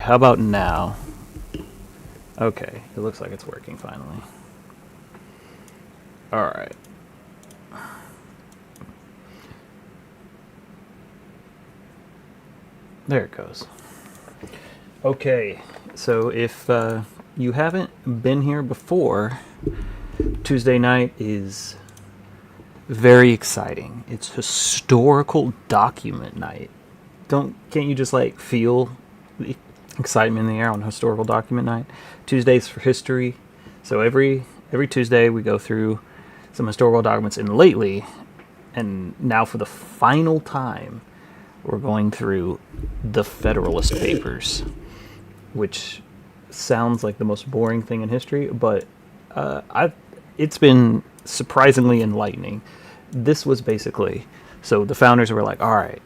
how about now? Okay, it looks like it's working finally. Alright. There it goes. Okay, so if you haven't been here before, Tuesday night is very exciting. It's historical document night. Can't you just like feel the excitement in the air on historical document night? Tuesdays for history. So every Tuesday we go through some historical documents, and lately, and now for the final time, we're going through the Federalist Papers, which sounds like the most boring thing in history, but it's been surprisingly enlightening. This was basically, so the founders were like, all right,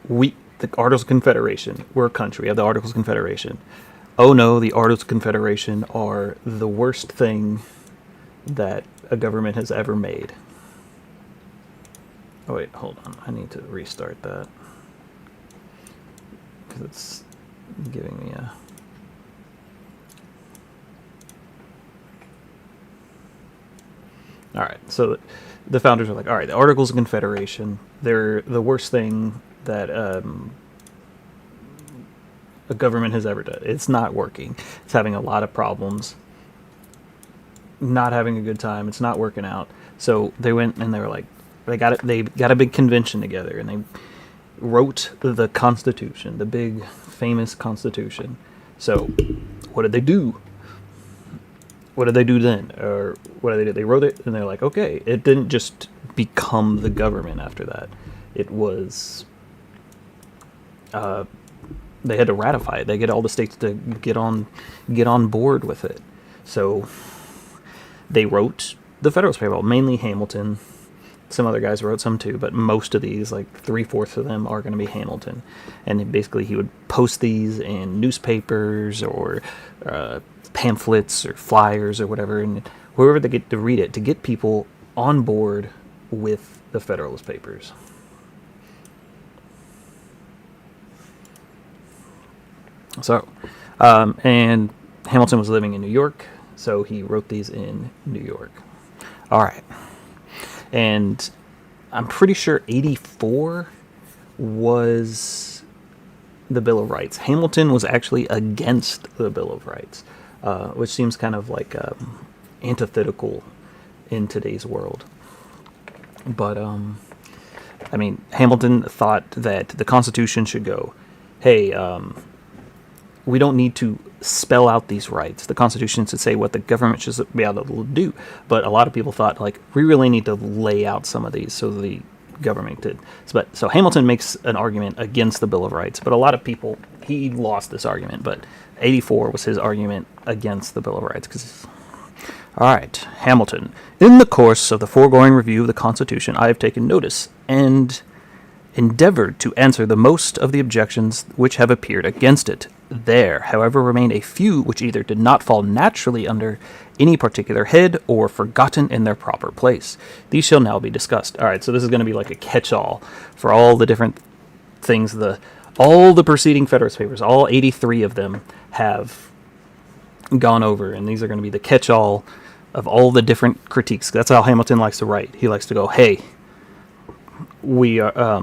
the Articles of Confederation, we're a country, we have the Articles of Confederation. Oh no, the Articles of Confederation are the worst thing that a government has ever made. Oh wait, hold on, I need to restart that, because it's giving me a... Alright, so the founders are like, alright, the Articles of Confederation, they're the worst thing that a government has ever done. It's not working. It's having a lot of problems. Not having a good time. It's not working out. So they went and they were like, they got a big convention together, and they wrote the Constitution, the big famous Constitution. So what did they do? What did they do then? Or what did they do? They wrote it, and they're like, okay, it didn't just become the government after that. It was, they had to ratify it. They get all the states to get on board with it. So they wrote the Federalist Papers, mainly Hamilton. Some other guys wrote some too, but most of these, like 3/4 of them, are going to be Hamilton. And basically he would post these in newspapers or pamphlets or flyers or whatever, and wherever they get to read it, to get people on board with the Federalist Papers. So, and Hamilton was living in New York, so he wrote these in New York. All right. And I'm pretty sure 84 was the Bill of Rights. Hamilton was actually against the Bill of Rights, which seems kind of like antithetical in today's world. But, I mean, Hamilton thought that the Constitution should go, hey, we don't need to spell out these rights. The Constitution should say what the government should be able to do. But a lot of people thought, like, we really need to lay out some of these so the government did. So Hamilton makes an argument against the Bill of Rights, but a lot of people, he lost this argument, but 84 was his argument against the Bill of Rights. All right, Hamilton. In the course of the foregoing review of the Constitution, I have taken notice and endeavored to answer the most of the objections which have appeared against it. There, however, remain a few which either did not fall naturally under any particular head or forgotten in their proper place. These shall now be discussed. All right, so this is going to be like a catch-all for all the different things. All the preceding Federalist Papers, all 83 of them, have gone over, and these are going to be the catch-all of all the different critiques. That's how Hamilton likes to write. He likes to go, hey, we are...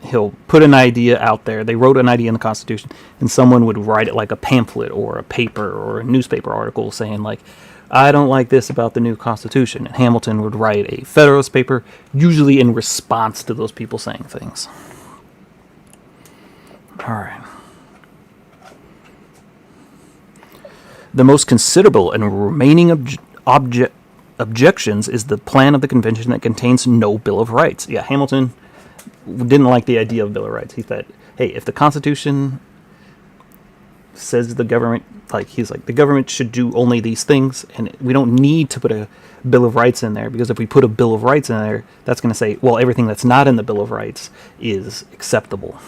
he'll put an idea out there. They wrote an idea in the Constitution, and someone would write it like a pamphlet or a paper or a newspaper article saying, like, I don't like this about the new Constitution. And Hamilton would write a Federalist paper, usually in response to those people saying things. All right. The most considerable and remaining objections is the plan of the convention that contains no Bill of Rights. Yeah, Hamilton didn't like the idea of Bill of Rights. He thought, hey, if the Constitution says the government like, he's like, the government should do only these things, and we don't need to put a Bill of Rights in there, because if we put a Bill of Rights in there, that's going to say, well, everything that's not in the Bill of Rights is acceptable.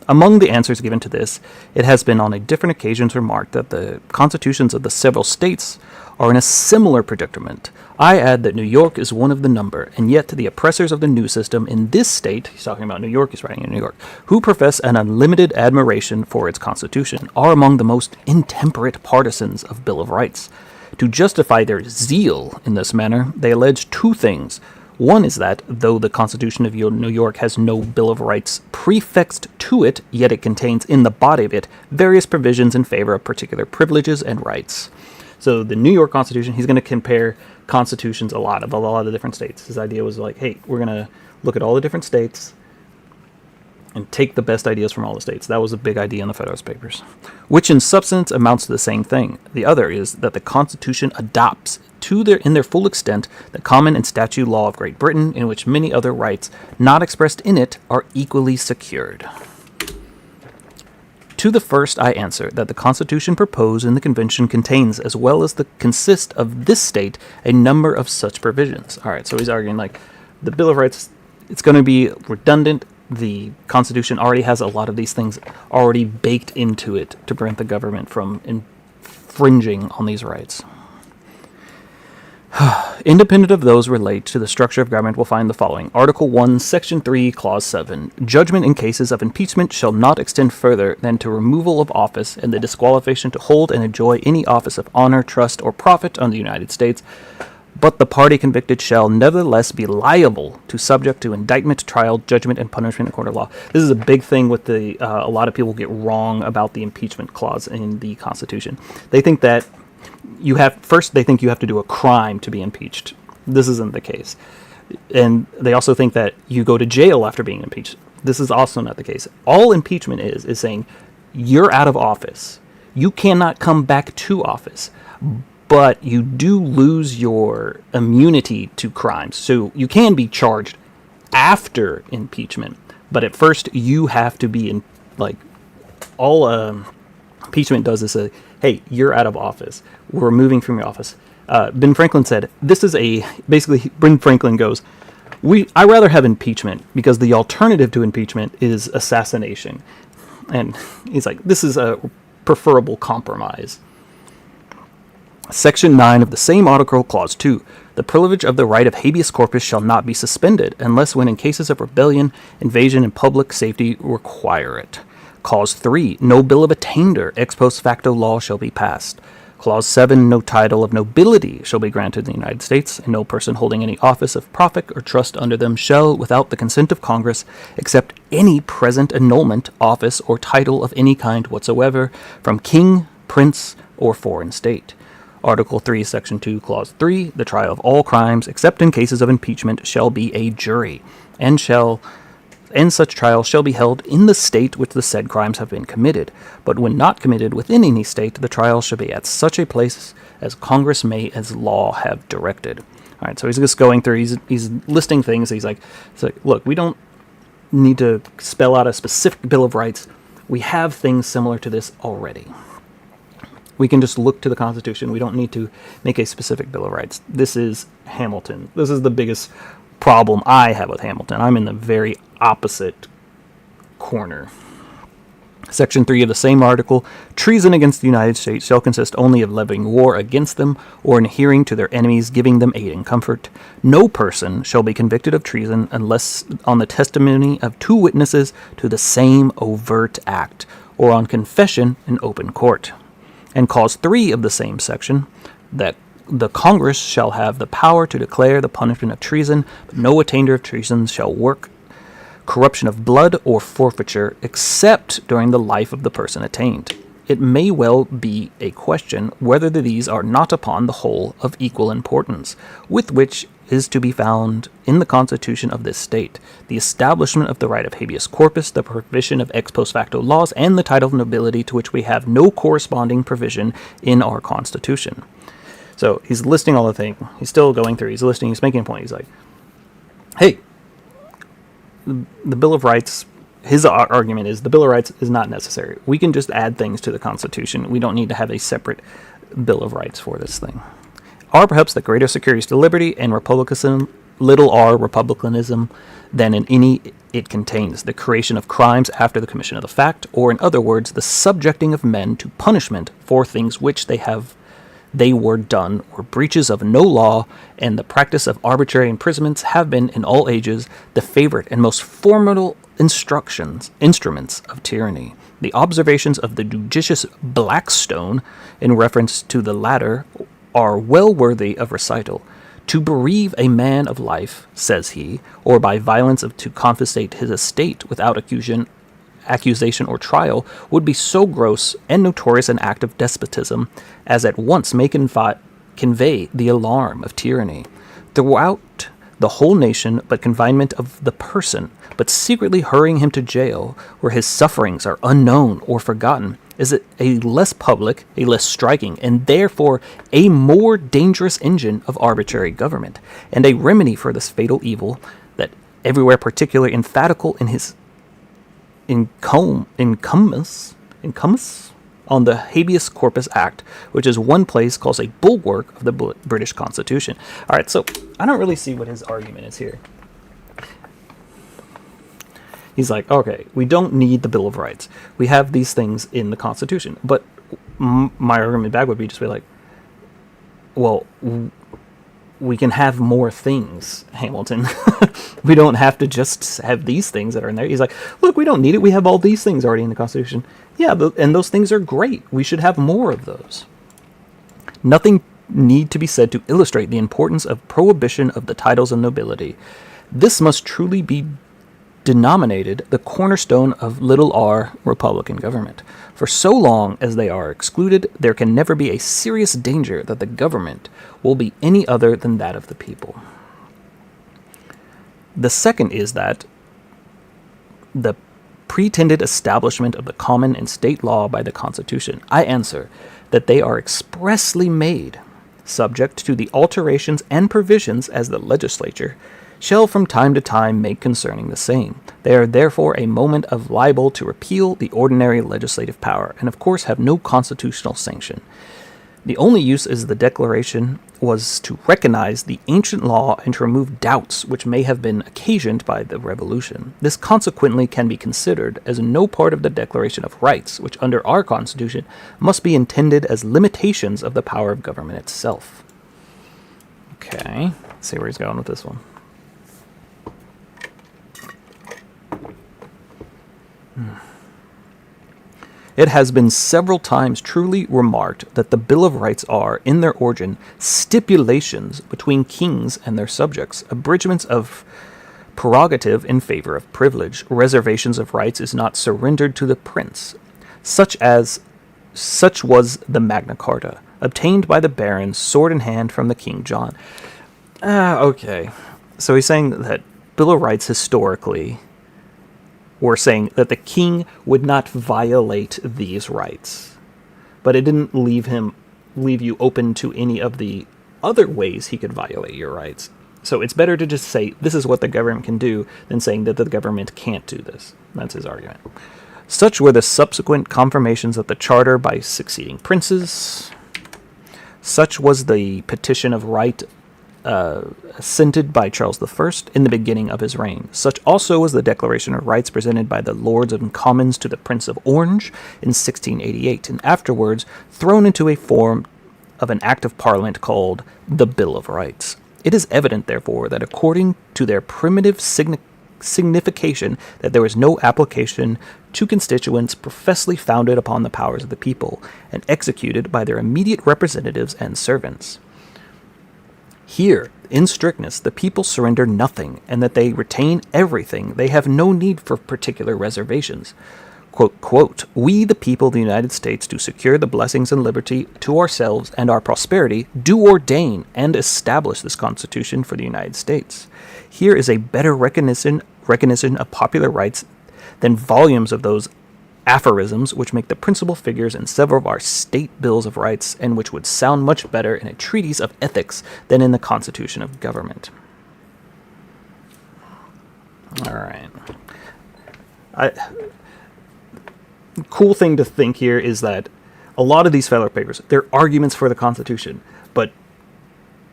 Among the answers given to this, it has been on different occasions remarked that the constitutions of the several states are in a similar predicament. I add that New York is one of the number, and yet the oppressors of the new system in this state, he's talking about New York, he's writing in New York, who profess an unlimited admiration for its constitution, are among the most intemperate partisans of Bill of Rights. To justify their zeal in this manner, they allege two things. One is that, though the Constitution of New York has no Bill of Rights prefixed to it, yet it contains in the body of it various provisions in favor of particular privileges and rights. So the New York Constitution, he's going to compare constitutions a lot of different states. His idea was like, hey, we're going to look at all the different states and take the best ideas from all the states. That was a big idea in the Federalist Papers, which in substance amounts to the same thing. The other is that the Constitution adopts in their full extent the common and statute law of Great Britain, in which many other rights not expressed in it are equally secured. To the first I answer that the Constitution proposed in the Convention contains, as well as consist of this state, a number of such provisions. All right, so he's arguing like the Bill of Rights, it's going to be redundant. The Constitution already has a lot of these things already baked into it to prevent the government from infringing on these rights. Independent of those relate to the structure of government, we'll find the following. Article 1, Section 3, Clause 7. Judgment in cases of impeachment shall not extend further than to removal of office and the disqualification to hold and enjoy any office of honor, trust, or profit on the United States, but the party convicted shall nevertheless be liable to subject to indictment, trial, judgment, and punishment in a court of law. This is a big thing with a lot of people get wrong about the impeachment clause in the Constitution. They think that they think you have to do a crime to be impeached. This isn't the case. And they also think that you go to jail after being impeached. This is also not the case. All impeachment is saying you're out of office. You cannot come back to office, but you do lose your immunity to crimes. So you can be charged after impeachment, but at first you have to be all impeachment does is say, hey, you're out of office. We're removing from your office. Ben Franklin said, Ben Franklin goes, I rather have impeachment because the alternative to impeachment is assassination. And he's like, this is a preferable compromise. Section 9 of the same article, Clause 2. The privilege of the right of habeas corpus shall not be suspended unless when in cases of rebellion, invasion, and public safety require it. Clause 3. No bill of attainder, ex post facto law shall be passed. Clause 7. No title of nobility shall be granted in the United States, and no person holding any office of profit or trust under them shall, without the consent of Congress, accept any present annulment, office, or title of any kind whatsoever from king, prince, or foreign state. Article 3, Section 2, Clause 3. The trial of all crimes, except in cases of impeachment, shall be a jury, and such trial shall be held in the state which the said crimes have been committed. But when not committed within any state, the trial shall be at such a place as Congress may as law have directed. All right, so he's just going through, he's listing things. He's like, look, we don't need to spell out a specific Bill of Rights. We have things similar to this already. We can just look to the Constitution. We don't need to make a specific Bill of Rights. This is Hamilton. This is the biggest problem I have with Hamilton. I'm in the very opposite corner. Section 3 of the same article, treason against the United States shall consist only of levying war against them, or in adhering to their enemies, giving them aid and comfort. No person shall be convicted of treason unless on the testimony of two witnesses to the same overt act, or on confession in open court. And Clause 3 of the same section, that the Congress shall have the power to declare the punishment of treason, but no attainder of treason shall work corruption of blood or forfeiture except during the life of the person attainted. It may well be a question whether these are not upon the whole of equal importance, with which is to be found in the Constitution of this state, the establishment of the right of habeas corpus, the provision of ex post facto laws, and the title of nobility, to which we have no corresponding provision in our Constitution. So he's listing all the things. He's still going through. He's making a point. He's like, hey, the Bill of Rights his argument is the Bill of Rights is not necessary. We can just add things to the Constitution. We don't need to have a separate Bill of Rights for this thing. Are perhaps the greater securities to liberty and republicanism, little r republicanism, than in any it contains, the creation of crimes after the commission of the fact, or in other words, the subjecting of men to punishment for things which they were done, or breaches of no law, and the practice of arbitrary imprisonments have been in all ages the favorite and most formidable instruments of tyranny. The observations of the judicious Blackstone in reference to the latter are well worthy of recital. To bereave a man of life, says he, or by violence to confiscate his estate without accusation or trial, would be so gross and notorious an act of despotism as at once may convey the alarm of tyranny throughout the whole nation, but confinement of the person, but secretly hurrying him to jail, where his sufferings are unknown or forgotten, is it a less public, a less striking, and therefore a more dangerous engine of arbitrary government, and a remedy for this fatal evil that everywhere particularly emphatical in his incumbus on the Habeas Corpus Act, which is one place calls a bulwark of the British Constitution. All right, so I don't really see what his argument is here. He's like, okay, we don't need the Bill of Rights. We have these things in the Constitution. But my argument back would be just be like, well, we can have more things, Hamilton. We don't have to just have these things that are in there. He's like, look, we don't need it. We have all these things already in the Constitution. Yeah, and those things are great. We should have more of those. Nothing need to be said to illustrate the importance of prohibition of the titles of nobility. This must truly be denominated the cornerstone of little r republican government. For so long as they are excluded, there can never be a serious danger that the government will be any other than that of the people. The second is that the pretended establishment of the common and state law by the Constitution. I answer that they are expressly made subject to the alterations and provisions as the legislature shall from time to time make concerning the same. They are therefore a moment of liable to repeal the ordinary legislative power, and of course have no constitutional sanction. The only use is the declaration was to recognize the ancient law and to remove doubts which may have been occasioned by the Revolution. This consequently can be considered as no part of the Declaration of Rights, which under our Constitution must be intended as limitations of the power of government itself. Okay, let's see where he's going with this one. It has been several times truly remarked that the Bill of Rights are, in their origin, stipulations between kings and their subjects, abridgments of prerogative in favor of privilege, reservations of rights is not surrendered to the prince, such was the Magna Carta, obtained by the barons, sword in hand from the King John. Okay. So he's saying that Bill of Rights historically were saying that the king would not violate these rights. But it didn't leave you open to any of the other ways he could violate your rights. So it's better to just say, this is what the government can do, than saying that the government can't do this. That's his argument. Such were the subsequent confirmations of the charter by succeeding princes. Such was the petition of right assented by Charles I in the beginning of his reign. Such also was the Declaration of Rights presented by the Lords and Commons to the Prince of Orange in 1688, and afterwards thrown into a form of an Act of Parliament called the Bill of Rights. It is evident, therefore, that according to their primitive signification, that there is no application to constituents professedly founded upon the powers of the people, and executed by their immediate representatives and servants. Here, in strictness, the people surrender nothing, and that they retain everything. They have no need for particular reservations. Quote, we, the people of the United States, to secure the blessings and liberty to ourselves and our prosperity, do ordain and establish this Constitution for the United States. Here is a better recognition of popular rights than volumes of those aphorisms which make the principal figures in several of our state bills of rights, and which would sound much better in a treatise of ethics than in the Constitution of Government. All right. Cool thing to think here is that a lot of these Federalist Papers, they're arguments for the Constitution, but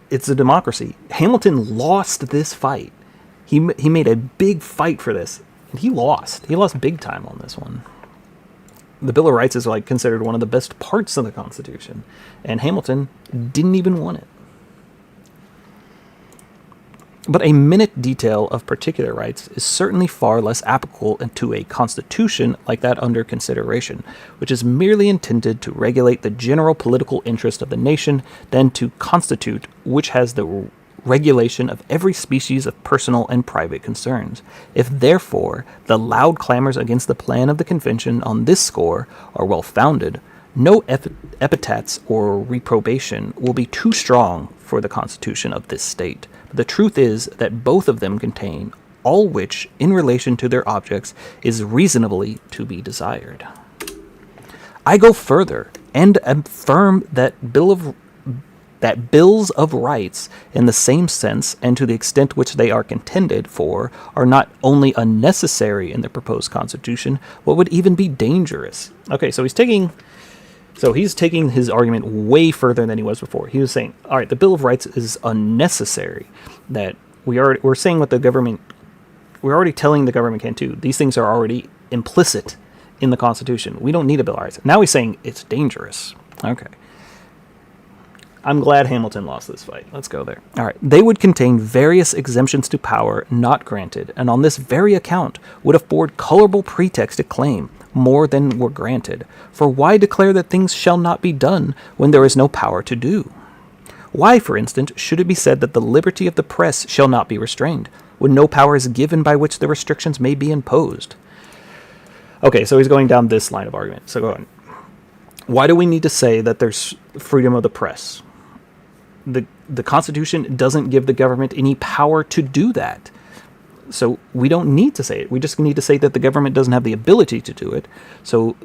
it's a democracy. Hamilton lost this fight. He made a big fight for this, and he lost. He lost big time on this one. The Bill of Rights is like considered one of the best parts of the Constitution, and Hamilton didn't even want it. But a minute detail of particular rights is certainly far less applicable to a constitution like that under consideration, which is merely intended to regulate the general political interest of the nation, than to constitute, which has the regulation of every species of personal and private concerns. If, therefore, the loud clamors against the plan of the convention on this score are well founded, no epithets or reprobation will be too strong for the constitution of this state. The truth is that both of them contain all which, in relation to their objects, is reasonably to be desired. I go further and affirm that bills of rights, in the same sense and to the extent which they are contended for, are not only unnecessary in the proposed constitution, but would even be dangerous. Okay, so he's taking his argument way further than he was before. He was saying, all right, the Bill of Rights is unnecessary. That we're saying what the government, we're already telling the government can do. These things are already implicit in the Constitution. We don't need a Bill of Rights. Now he's saying it's dangerous. Okay. I'm glad Hamilton lost this fight. Let's go there. All right. They would contain various exemptions to power not granted, and on this very account would afford colorable pretext to claim more than were granted. For why declare that things shall not be done when there is no power to do? Why, for instance, should it be said that the liberty of the press shall not be restrained, when no power is given by which the restrictions may be imposed? Okay, so he's going down this line of argument. So go on. Why do we need to say that there's freedom of the press? The Constitution doesn't give the government any power to do that. So we don't need to say it. We just need to say that the government doesn't have the ability to do it. So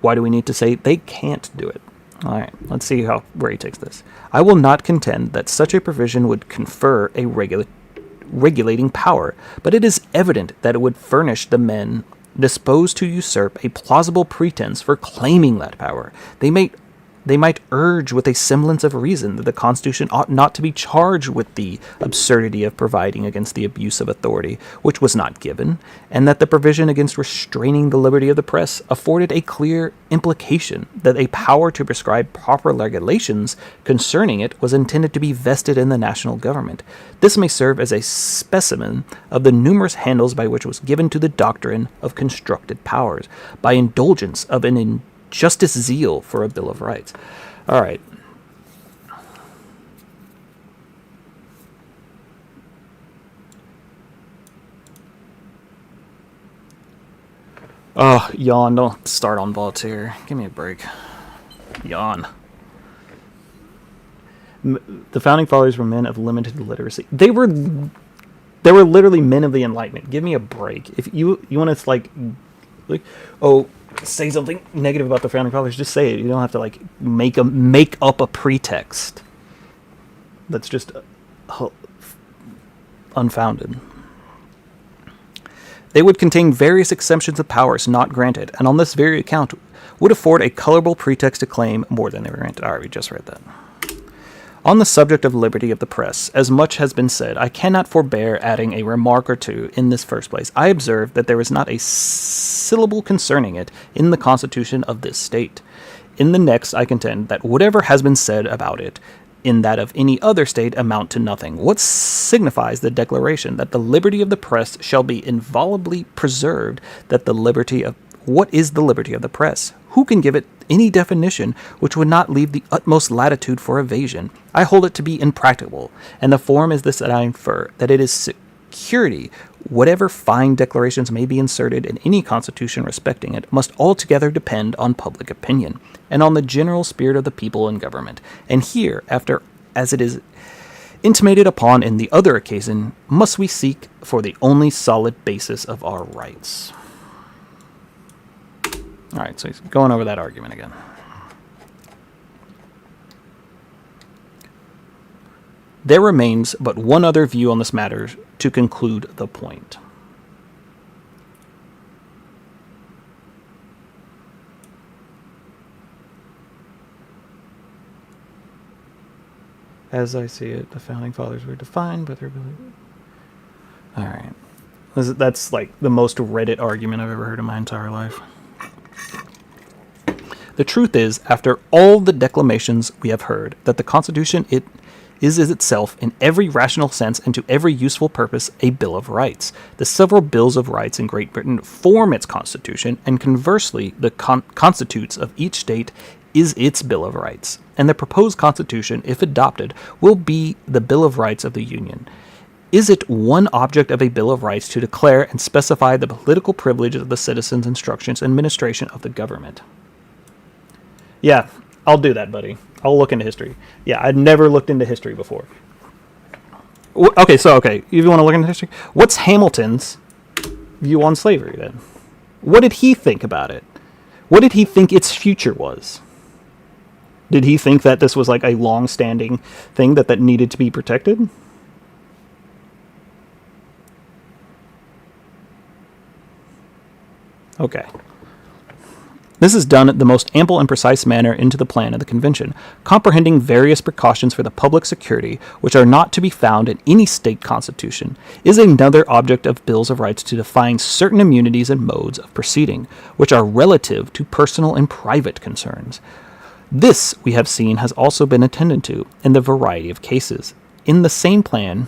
why do we need to say they can't do it? All right, let's see where he takes this. I will not contend that such a provision would confer a regulating power, but it is evident that it would furnish the men disposed to usurp a plausible pretense for claiming that power. They might urge with a semblance of reason that the Constitution ought not to be charged with the absurdity of providing against the abuse of authority, which was not given, and that the provision against restraining the liberty of the press afforded a clear implication that a power to prescribe proper regulations concerning it was intended to be vested in the national government. This may serve as a specimen of the numerous handles by which was given to the doctrine of constructed powers, by indulgence of an justice zeal for a Bill of Rights. All right. Oh, yawn. Don't start on Voltaire. Give me a break. Yawn. The founding fathers were men of limited literacy. They were literally men of the Enlightenment. Give me a break. If you want to like say something negative about the founding fathers, just say it. You don't have to make up a pretext that's just unfounded. They would contain various exemptions of powers not granted, and on this very account would afford a colorable pretext to claim more than they were granted. All right, we just read that. On the subject of liberty of the press, as much has been said, I cannot forbear adding a remark or two. In this first place, I observe that there is not a syllable concerning it in the Constitution of this state. In the next, I contend that whatever has been said about it in that of any other state amount to nothing. What signifies the declaration that the liberty of the press shall be inviolably preserved, what is the liberty of the press? Who can give it any definition which would not leave the utmost latitude for evasion? I hold it to be impracticable, and the form is this, that I infer that it is security. Whatever fine declarations may be inserted in any constitution respecting it must altogether depend on public opinion, and on the general spirit of the people and government. And here, after as it is intimated upon in the other occasion, must we seek for the only solid basis of our rights. All right, so he's going over that argument again. There remains but one other view on this matter to conclude the point. As I see it, the founding fathers were defined by their ability. All right. That's like the most Reddit argument I've ever heard in my entire life. The truth is, after all the declamations we have heard, that the Constitution is itself, in every rational sense and to every useful purpose, a Bill of Rights. The several Bills of Rights in Great Britain form its Constitution, and conversely, the constitutes of each state is its Bill of Rights. And the proposed Constitution, if adopted, will be the Bill of Rights of the Union. Is it one object of a Bill of Rights to declare and specify the political privileges of the citizens, instructions, and administration of the government? Yeah, I'll do that, buddy. I'll look into history. Yeah, I'd never looked into history before. Okay, if you want to look into history, what's Hamilton's view on slavery then? What did he think about it? What did he think its future was? Did he think that this was like a long-standing thing that needed to be protected? Okay. This is done in the most ample and precise manner into the plan of the convention, comprehending various precautions for the public security, which are not to be found in any state constitution. Is another object of Bills of Rights to define certain immunities and modes of proceeding, which are relative to personal and private concerns. This, we have seen, has also been attended to in the variety of cases. In the same plan,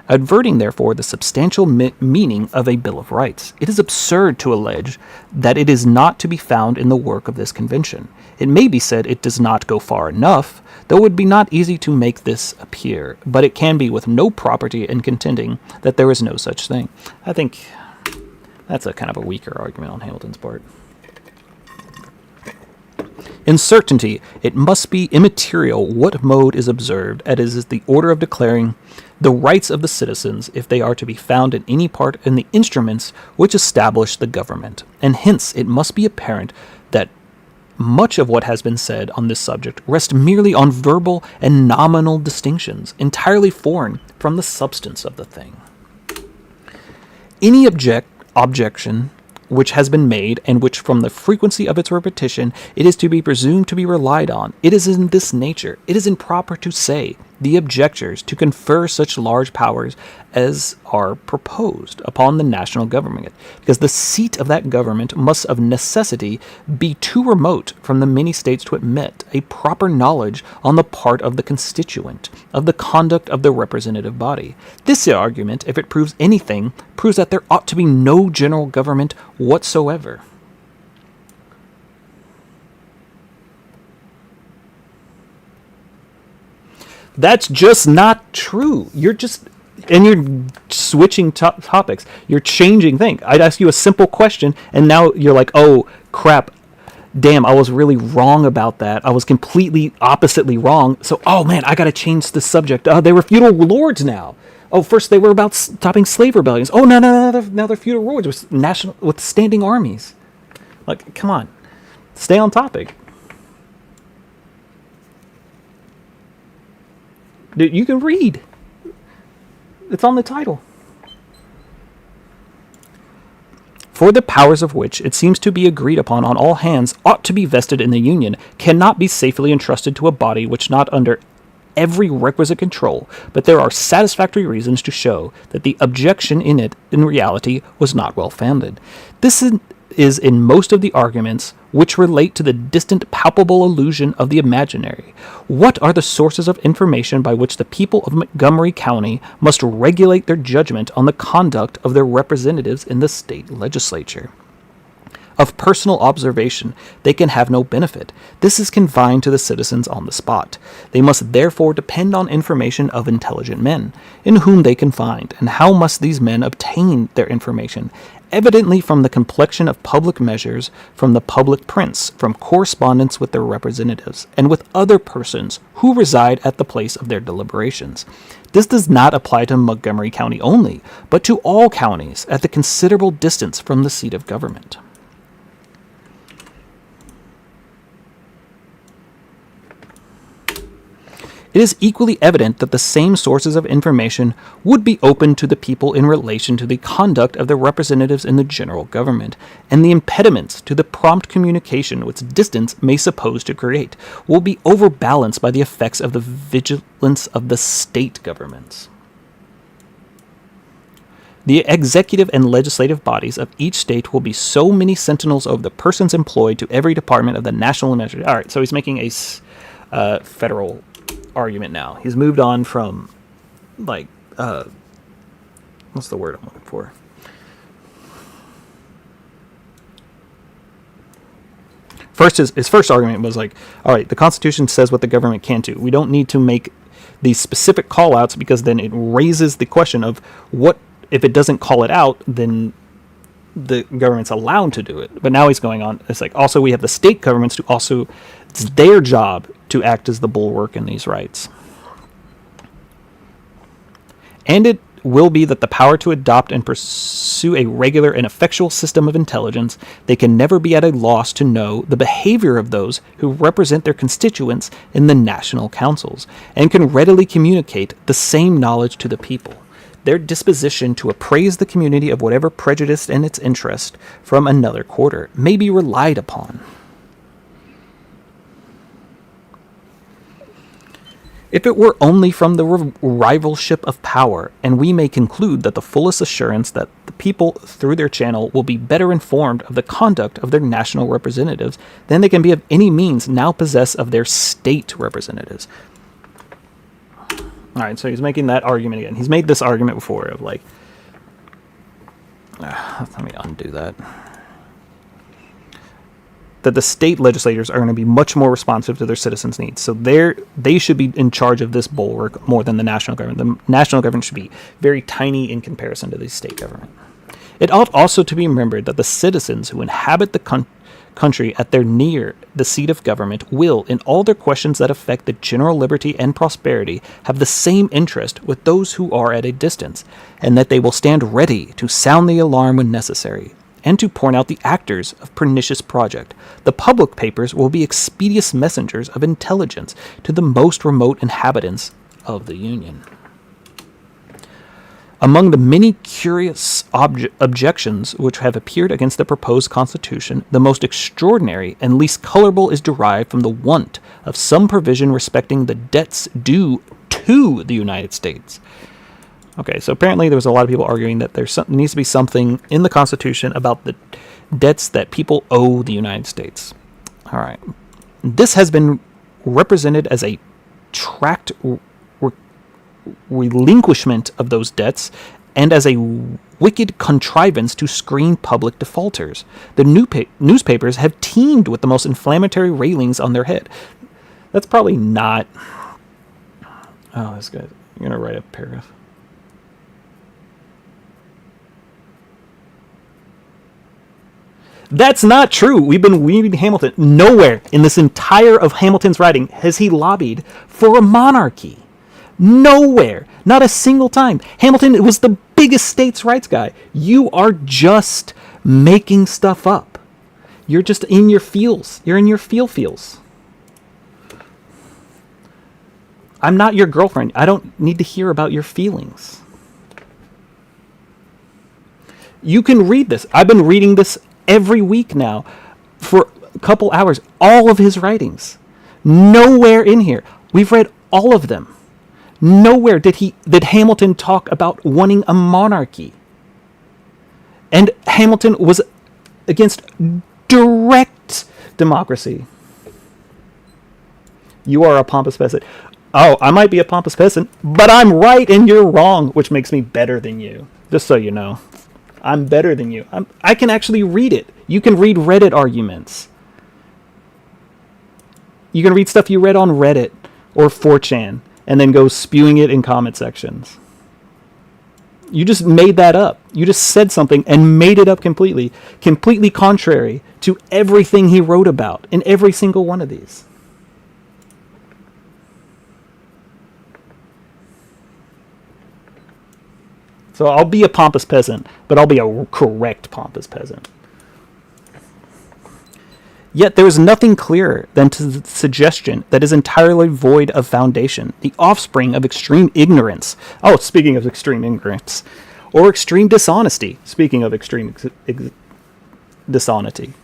adverting, therefore, the substantial meaning of a Bill of Rights. It is absurd to allege that it is not to be found in the work of this convention. It may be said it does not go far enough, though it would be not easy to make this appear, but it can be with no property in contending that there is no such thing. I think that's a kind of a weaker argument on Hamilton's part. In certainty, it must be immaterial what mode is observed, as is the order of declaring the rights of the citizens, if they are to be found in any part in the instruments which establish the government. And hence it must be apparent that much of what has been said on this subject rests merely on verbal and nominal distinctions, entirely foreign from the substance of the thing. Any objection which has been made, and which from the frequency of its repetition it is to be presumed to be relied on, it is in this nature. It is improper to say the objectors to confer such large powers as are proposed upon the national government, because the seat of that government must of necessity be too remote from the many states to admit a proper knowledge on the part of the constituent of the conduct of the representative body. This argument, if it proves anything, proves that there ought to be no general government whatsoever. That's just not true. You're switching topics. You're changing things. I'd ask you a simple question, and now you're like, oh, crap. Damn, I was really wrong about that. I was completely oppositely wrong. So, oh, man, I got to change the subject. They were feudal lords now. Oh, first they were about stopping slave rebellions. Oh, no, now they're feudal lords with standing armies. Like, come on. Stay on topic. Dude, you can read. It's on the title. For the powers of which it seems to be agreed upon on all hands ought to be vested in the Union, cannot be safely entrusted to a body which not under every requisite control, but there are satisfactory reasons to show that the objection in it, in reality, was not well founded. This is in most of the arguments which relate to the distant palpable illusion of the imaginary. What are the sources of information by which the people of Montgomery County must regulate their judgment on the conduct of their representatives in the state legislature? Of personal observation, they can have no benefit. This is confined to the citizens on the spot. They must therefore depend on information of intelligent men, in whom they can find. And how must these men obtain their information? Evidently from the complexion of public measures, from the public prints, from correspondence with their representatives, and with other persons who reside at the place of their deliberations. This does not apply to Montgomery County only, but to all counties at the considerable distance from the seat of government. it is equally evident that the same sources of information would be open to the people in relation to the conduct of their representatives in the general government, and the impediments to the prompt communication which distance may suppose to create will be overbalanced by the effects of the vigilance of the state governments. The executive and legislative bodies of each state will be so many sentinels over the persons employed to every department of the national administration. All right, so he's making a federal argument now. He's moved on from, like, what's the word I'm looking for? First, his first argument was like, all right, the Constitution says what the government can do. We don't need to make these specific call-outs because then it raises the question of what, if it doesn't call it out, then the government's allowed to do it. But now he's going on. It's like, also we have the state governments to also, it's their job to act as the bulwark in these rights. And it will be that the power to adopt and pursue a regular and effectual system of intelligence, they can never be at a loss to know the behavior of those who represent their constituents in the national councils, and can readily communicate the same knowledge to the people. Their disposition to appraise the community of whatever prejudice in its interest from another quarter may be relied upon. If it were only from the rivalship of power, and we may conclude that the fullest assurance that the people through their channel will be better informed of the conduct of their national representatives than they can be of any means now possessed of their state representatives. All right, so he's making that argument again. He's made this argument before of like, let me undo that. That the state legislators are going to be much more responsive to their citizens' needs. So they should be in charge of this bulwark more than the national government. The national government should be very tiny in comparison to the state government. It ought also to be remembered that the citizens who inhabit the country at their near the seat of government will, in all their questions that affect the general liberty and prosperity, have the same interest with those who are at a distance, and that they will stand ready to sound the alarm when necessary, and to point out the actors of pernicious project. The public papers will be expeditious messengers of intelligence to the most remote inhabitants of the Union. Among the many curious objections which have appeared against the proposed Constitution, the most extraordinary and least colorable is derived from the want of some provision respecting the debts due to the United States. Okay, so apparently there was a lot of people arguing that there needs to be something in the Constitution about the debts that people owe the United States. All right. This has been represented as a tract relinquishment of those debts and as a wicked contrivance to screen public defaulters. The newspapers have teemed with the most inflammatory railings on their head. That's probably not... Oh, this guy... I'm going to write a paragraph. That's not true. We've been reading Hamilton. Nowhere in this entire of Hamilton's writing has he lobbied for a monarchy. Nowhere. Not a single time. Hamilton was the biggest states' rights guy. You are just making stuff up. You're just in your feels. You're in your feels. I'm not your girlfriend. I don't need to hear about your feelings. You can read this. I've been reading this every week now for a couple hours. All of his writings. Nowhere in here. We've read all of them. Nowhere did Hamilton talk about wanting a monarchy. And Hamilton was against direct democracy. You are a pompous peasant. Oh, I might be a pompous peasant, but I'm right and you're wrong, which makes me better than you. Just so you know. I'm better than you. I can actually read it. You can read Reddit arguments. You can read stuff you read on Reddit or 4chan and then go spewing it in comment sections. You just made that up. You just said something and made it up completely contrary to everything he wrote about in every single one of these. So I'll be a pompous peasant, but I'll be a correct pompous peasant. Yet there is nothing clearer than to the suggestion that is entirely void of foundation, the offspring of extreme ignorance. Oh, speaking of extreme ignorance, or extreme dishonesty. Speaking of extreme dishonesty.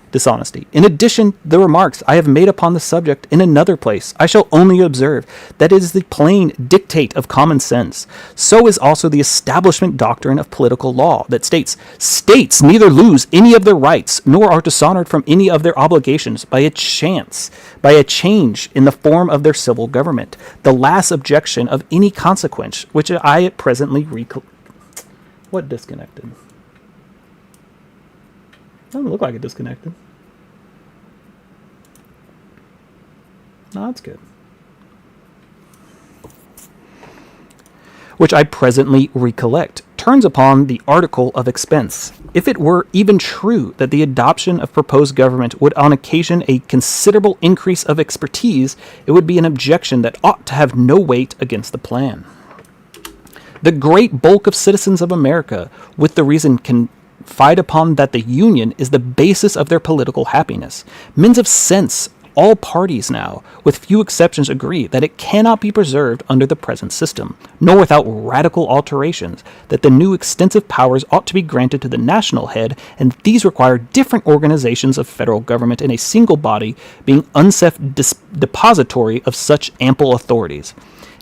In addition, the remarks I have made upon the subject in another place, I shall only observe that it is the plain dictate of common sense. So is also the establishment doctrine of political law that states neither lose any of their rights nor are dishonored from any of their obligations by a change in the form of their civil government. The last objection of any consequence, which I at presently What disconnected? Doesn't look like it disconnected. No, that's good. Which I presently recollect, turns upon the article of expense. If it were even true that the adoption of proposed government would on occasion a considerable increase of expertise, it would be an objection that ought to have no weight against the plan. The great bulk of citizens of America, with the reason confide upon that the Union is the basis of their political happiness. Men of sense, all parties now, with few exceptions, agree that it cannot be preserved under the present system, nor without radical alterations, that the new extensive powers ought to be granted to the national head, and these require different organizations of federal government in a single body, being unsafe depository of such ample authorities.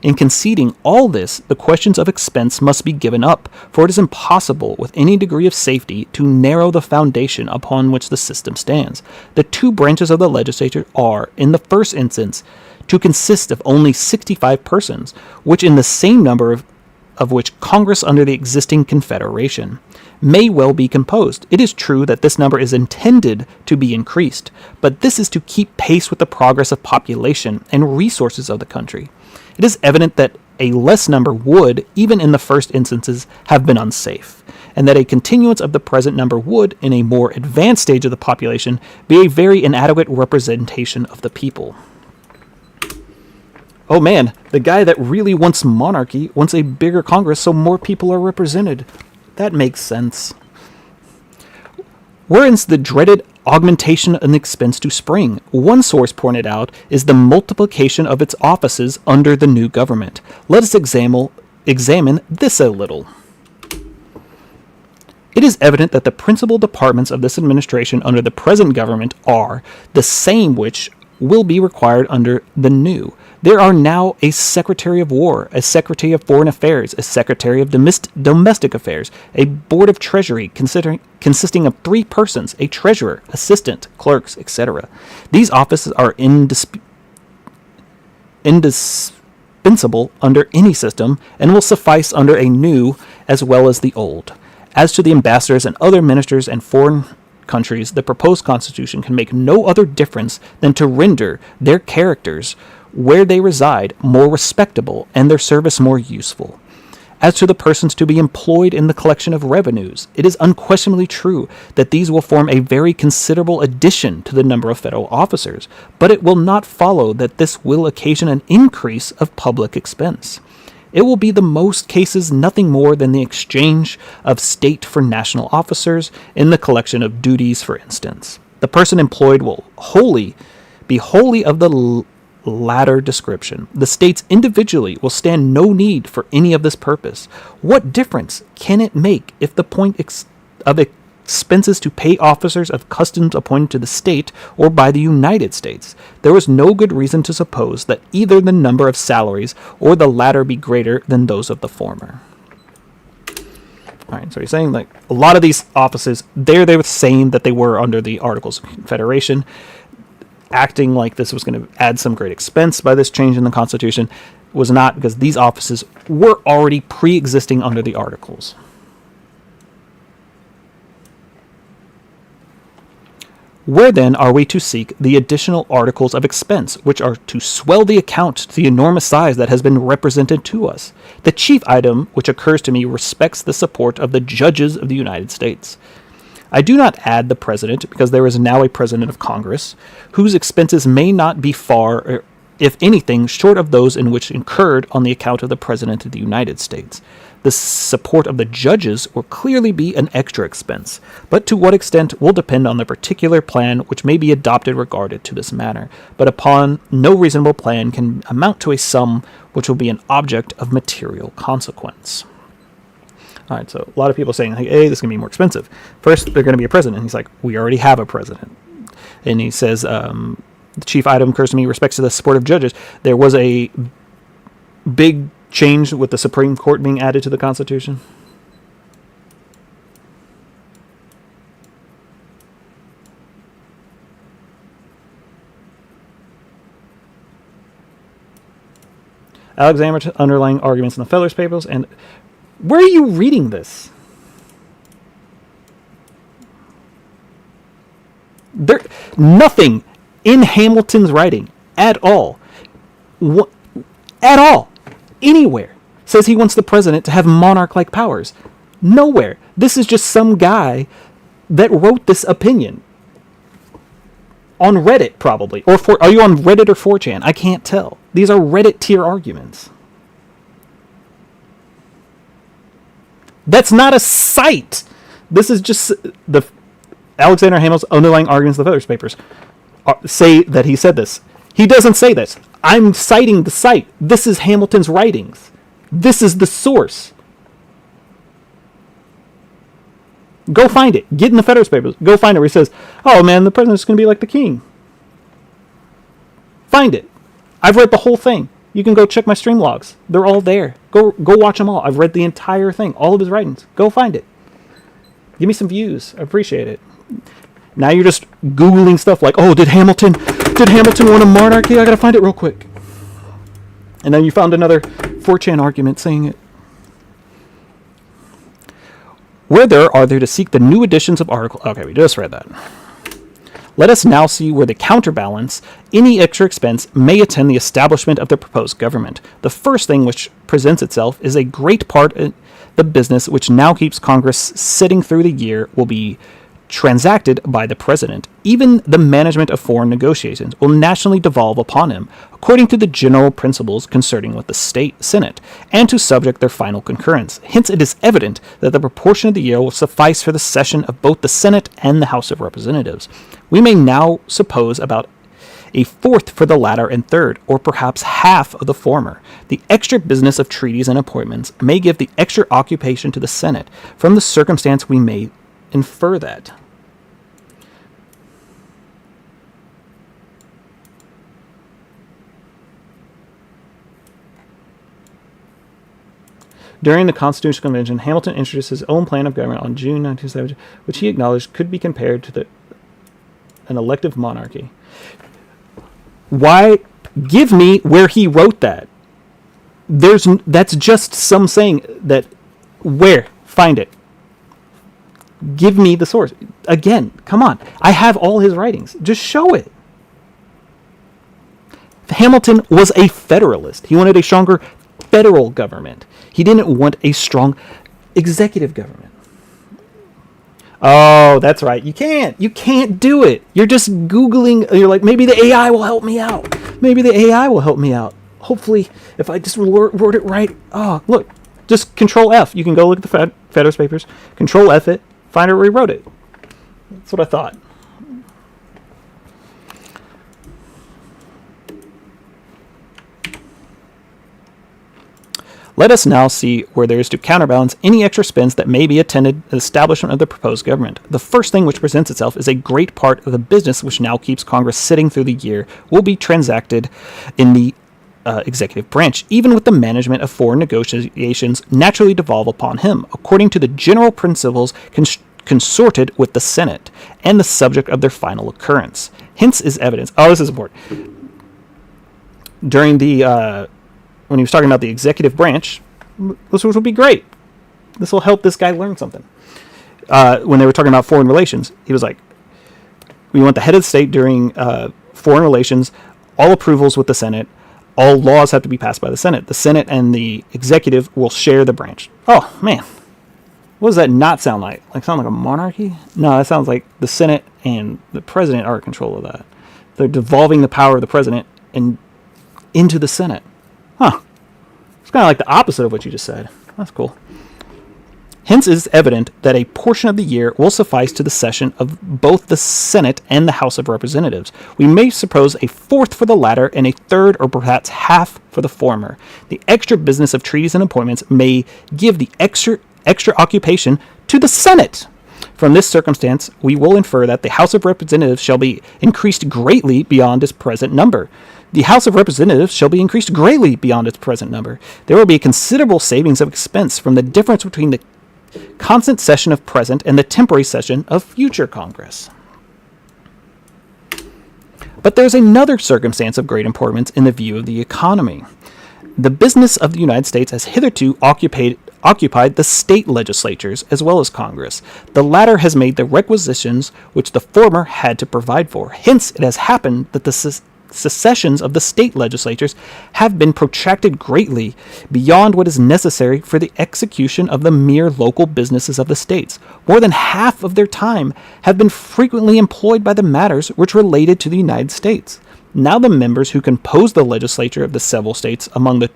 In conceding all this, the questions of expense must be given up, for it is impossible, with any degree of safety, to narrow the foundation upon which the system stands. The two branches of the legislature are, in the first instance, to consist of only 65 persons, which in the same number of which Congress under the existing Confederation may well be composed. It is true that this number is intended to be increased, but this is to keep pace with the progress of population and resources of the country. It is evident that a less number would, even in the first instances, have been unsafe, and that a continuance of the present number would, in a more advanced stage of the population, be a very inadequate representation of the people. Oh man, the guy that really wants monarchy wants a bigger Congress so more people are represented. That makes sense. Whence the dreaded augmentation in expense to spring, one source pointed out, is the multiplication of its offices under the new government. Let us examine this a little. It is evident that the principal departments of this administration under the present government are the same which will be required under the new. There are now a Secretary of War, a Secretary of Foreign Affairs, a Secretary of Domestic Affairs, a Board of Treasury consisting of 3 persons, a treasurer, assistant, clerks, etc. These offices are indispensable under any system and will suffice under a new as well as the old. As to the ambassadors and other ministers and foreign countries, the proposed constitution can make no other difference than to render their characters where they reside more respectable and their service more useful. As to the persons to be employed in the collection of revenues, it is unquestionably true that these will form a very considerable addition to the number of federal officers, but it will not follow that this will occasion an increase of public expense. It will be the most cases nothing more than the exchange of state for national officers in the collection of duties, for instance. The person employed will be wholly of the latter description. The states individually will stand no need for any of this purpose. What difference can it make if the point of expenses to pay officers of customs appointed to the state or by the United States? There is no good reason to suppose that either the number of salaries or the latter be greater than those of the former. All right, so you're saying like a lot of these offices, they're the same that they were under the Articles of Confederation. Acting like this was going to add some great expense by this change in the Constitution was not, because these offices were already pre-existing under the Articles. Where then are we to seek the additional articles of expense, which are to swell the account to the enormous size that has been represented to us? The chief item which occurs to me respects the support of the judges of the United States. I do not add the president, because there is now a president of Congress, whose expenses may not be far, if anything, short of those in which incurred on the account of the president of the United States. The support of the judges will clearly be an extra expense, but to what extent will depend on the particular plan which may be adopted regarded to this matter, but upon no reasonable plan can amount to a sum which will be an object of material consequence. All right, so a lot of people saying, hey, this is going to be more expensive. First, they're going to be a president. He's like, we already have a president. And he says, the chief item occurs to me respects to the support of judges. There was a big change with the Supreme Court being added to the Constitution. Alexander's underlying arguments in the Federalist Papers. And where are you reading this? There, nothing in Hamilton's writing at all, anywhere, says he wants the president to have monarch-like powers. Nowhere. This is just some guy that wrote this opinion. On Reddit, probably. Are you on Reddit or 4chan? I can't tell. These are Reddit tier arguments. That's not a site. This is just the Alexander Hamilton's underlying arguments in the Federalist Papers say that he said this. He doesn't say this. I'm citing the site. This is Hamilton's writings. This is the source. Go find it. Get in the Federalist Papers. Go find it where he says, oh man, the president's going to be like the king. Find it. I've read the whole thing. You can go check my stream logs. They're all there. Go watch them all. I've read the entire thing. All of his writings. Go find it. Give me some views. I appreciate it. Now you're just Googling stuff like, oh, did Hamilton want a monarchy? I gotta find it real quick. And then you found another 4chan argument saying it. Whether are there to seek the new editions of article... Okay, we just read that. Let us now see where the counterbalance any extra expense may attend the establishment of the proposed government. The first thing which presents itself is a great part of the business which now keeps Congress sitting through the year will be transacted by the president. Even the management of foreign negotiations will nationally devolve upon him, according to the general principles concerning with the state senate, and to subject their final concurrence. Hence it is evident that the proportion of the year will suffice for the session of both the Senate and the House of Representatives. We may now suppose about a fourth for the latter and third, or perhaps half of the former. The extra business of treaties and appointments may give the extra occupation to the Senate. From the circumstance we may infer that. During the Constitutional Convention, Hamilton introduced his own plan of government on June 1970, which he acknowledged could be compared to an elective monarchy. Why? Give me where he wrote that. That's just some saying that. Where? Find it. Give me the source. Again, come on. I have all his writings. Just show it. Hamilton was a Federalist. He wanted a stronger federal government. He didn't want a strong executive government. Oh, that's right. You can't do it. You're just Googling. You're like, maybe the AI will help me out. Maybe the AI will help me out. Hopefully, if I just wrote it right. Oh, look. Just Control F. You can go look at the Federalist Papers. Control F it. Find out where he wrote it. That's what I thought. Let us now see where there is to counterbalance any extra expense that may be attended the establishment of the proposed government. The first thing which presents itself is a great part of the business which now keeps Congress sitting through the year will be transacted in the executive branch, even with the management of foreign negotiations naturally devolve upon him, according to the general principles consorted with the Senate, and the subject of their final occurrence. Hence is evidence. Oh, this is important. During the when he was talking about the executive branch, this will be great. This will help this guy learn something. When they were talking about foreign relations, he was like, we want the head of the state during foreign relations, all approvals with the Senate, all laws have to be passed by the Senate. The Senate and the executive will share the branch. Oh, man. What does that not sound like? Like sound like a monarchy? No, that sounds like the Senate and the president are in control of that. They're devolving the power of the president into the Senate. Huh. It's kind of like the opposite of what you just said. That's cool. Hence, it is evident that a portion of the year will suffice to the session of both the Senate and the House of Representatives. We may suppose a fourth for the latter and a third or perhaps half for the former. The extra business of treaties and appointments may give the extra occupation to the Senate. From this circumstance, we will infer that the House of Representatives shall be increased greatly beyond its present number. The House of Representatives shall be increased greatly beyond its present number. There will be a considerable savings of expense from the difference between the constant session of present and the temporary session of future Congress. But there is another circumstance of great importance in the view of the economy. The business of the United States has hitherto occupied the state legislatures as well as Congress. The latter has made the requisitions which the former had to provide for. Hence, it has happened that the sessions of the state legislatures have been protracted greatly beyond what is necessary for the execution of the mere local businesses of the states. More than half of their time have been frequently employed by the matters which related to the United States. Now the members who compose the legislature of the several states among the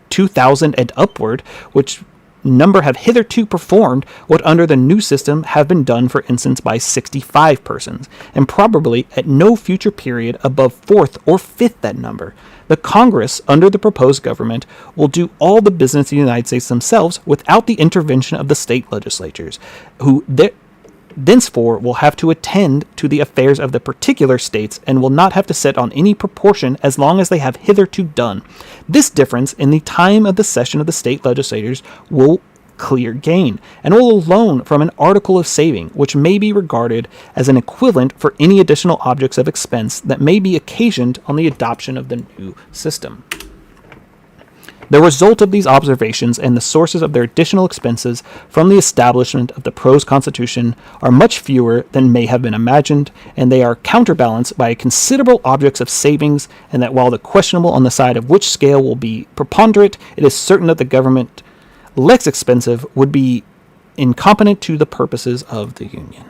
2,000 and upward, which number have hitherto performed what under the new system have been done, for instance, by 65 persons, and probably at no future period above fourth or fifth that number. The Congress, under the proposed government, will do all the business of the United States themselves without the intervention of the state legislatures, who thenceforth will have to attend to the affairs of the particular states and will not have to set on any proportion as long as they have hitherto done. This difference in the time of the session of the state legislatures will clear gain, and will alone from an article of saving, which may be regarded as an equivalent for any additional objects of expense that may be occasioned on the adoption of the new system. The result of these observations and the sources of their additional expenses from the establishment of the prose constitution are much fewer than may have been imagined, and they are counterbalanced by considerable objects of savings, and that while the questionable on the side of which scale will be preponderant, it is certain that the government less expensive would be incompetent to the purposes of the Union.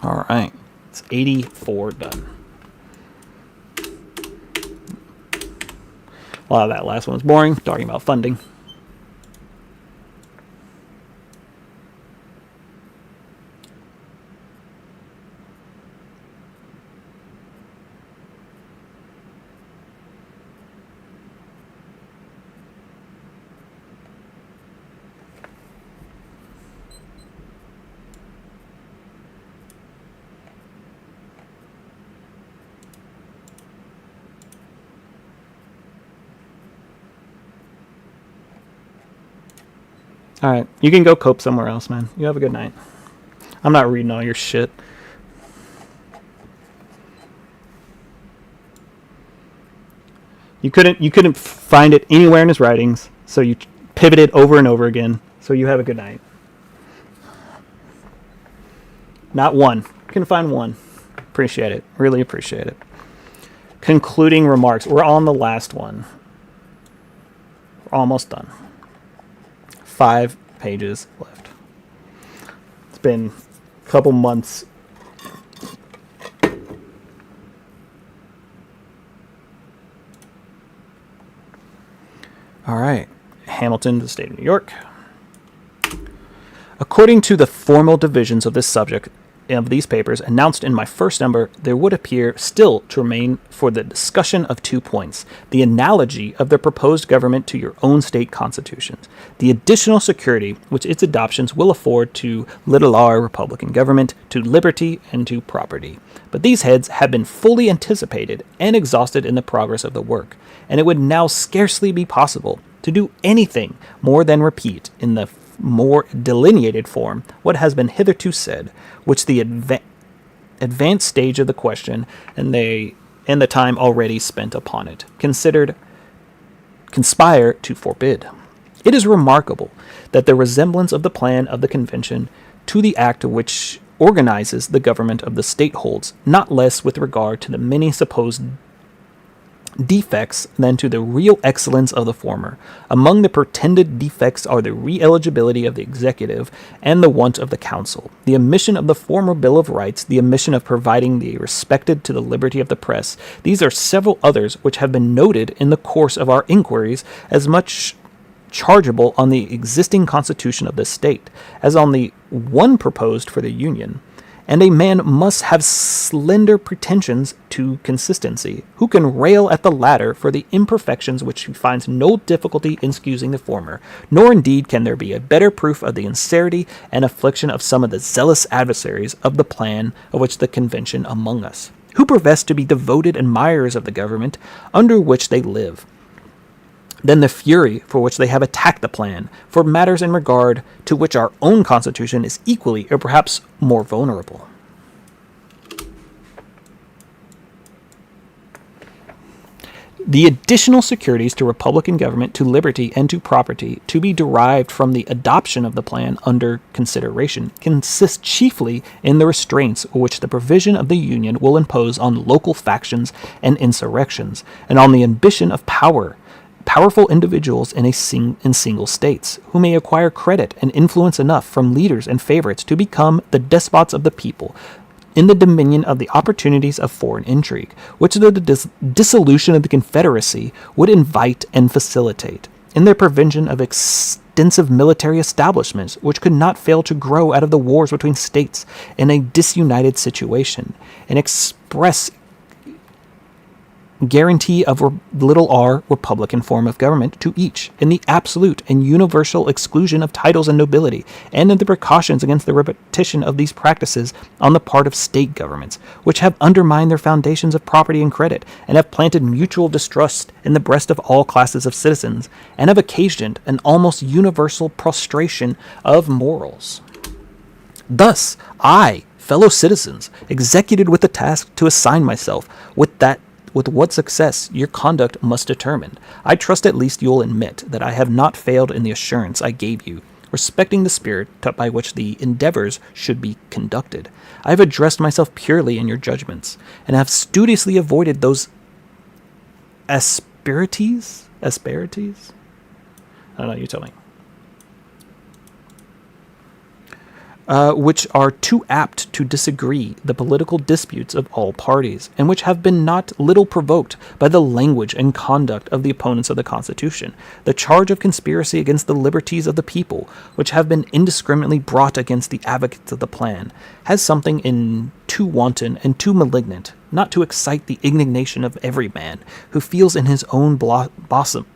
All right, it's 84 done. A lot of that last one was boring, talking about funding. All right, you can go cope somewhere else, man. You have a good night. I'm not reading all your shit. You couldn't find it anywhere in his writings, so you pivoted over and over again. So you have a good night. Not one. Couldn't find one. Appreciate it. Really appreciate it. Concluding remarks. We're on the last one. We're almost done. 5 pages left. It's been a couple months. All right. Hamilton, the state of New York. According to the formal divisions of this subject of these papers announced in my first number, there would appear still to remain for the discussion of 2 points: the analogy of the proposed government to your own state constitutions, the additional security which its adoptions will afford to little r republican government, to liberty, and to property. But these heads have been fully anticipated and exhausted in the progress of the work, and it would now scarcely be possible to do anything more than repeat in the more delineated form what has been hitherto said, which the advanced stage of the question and the time already spent upon it conspire to forbid. It is remarkable that the resemblance of the plan of the convention to the act which organizes the government of the state holds, not less with regard to the many supposed defects than to the real excellence of the former. Among the pretended defects are the re-eligibility of the executive and the want of the council, the omission of the former Bill of Rights, the omission of providing the respected to the liberty of the press. These are several others which have been noted in the course of our inquiries as much chargeable on the existing constitution of the state as on the one proposed for the Union. And a man must have slender pretensions to consistency, who can rail at the latter for the imperfections which he finds no difficulty in excusing the former, nor indeed can there be a better proof of the sincerity and affliction of some of the zealous adversaries of the plan of which the convention among us, who profess to be devoted admirers of the government under which they live, than the fury for which they have attacked the plan, for matters in regard to which our own constitution is equally or perhaps more vulnerable. The additional securities to republican government, to liberty, and to property to be derived from the adoption of the plan under consideration consist chiefly in the restraints which the provision of the Union will impose on local factions and insurrections, and on the ambition of powerful individuals in single states, who may acquire credit and influence enough from leaders and favorites to become the despots of the people, in the dominion of the opportunities of foreign intrigue, which the dissolution of the Confederacy would invite and facilitate, in their prevention of extensive military establishments, which could not fail to grow out of the wars between states in a disunited situation, and express guarantee of little r republican form of government to each, in the absolute and universal exclusion of titles and nobility, and in the precautions against the repetition of these practices on the part of state governments, which have undermined their foundations of property and credit, and have planted mutual distrust in the breast of all classes of citizens, and have occasioned an almost universal prostration of morals. Thus, I, fellow citizens, executed with the task to assign myself with what success your conduct must determine. I trust at least you'll admit that I have not failed in the assurance I gave you, respecting the spirit by which the endeavors should be conducted. I have addressed myself purely in your judgments, and have studiously avoided those asperities? I don't know, you tell me. Which are too apt to disagree the political disputes of all parties, and which have been not little provoked by the language and conduct of the opponents of the Constitution, the charge of conspiracy against the liberties of the people, which have been indiscriminately brought against the advocates of the plan, has something in too wanton and too malignant, not to excite the indignation of every man who feels in his own bosom?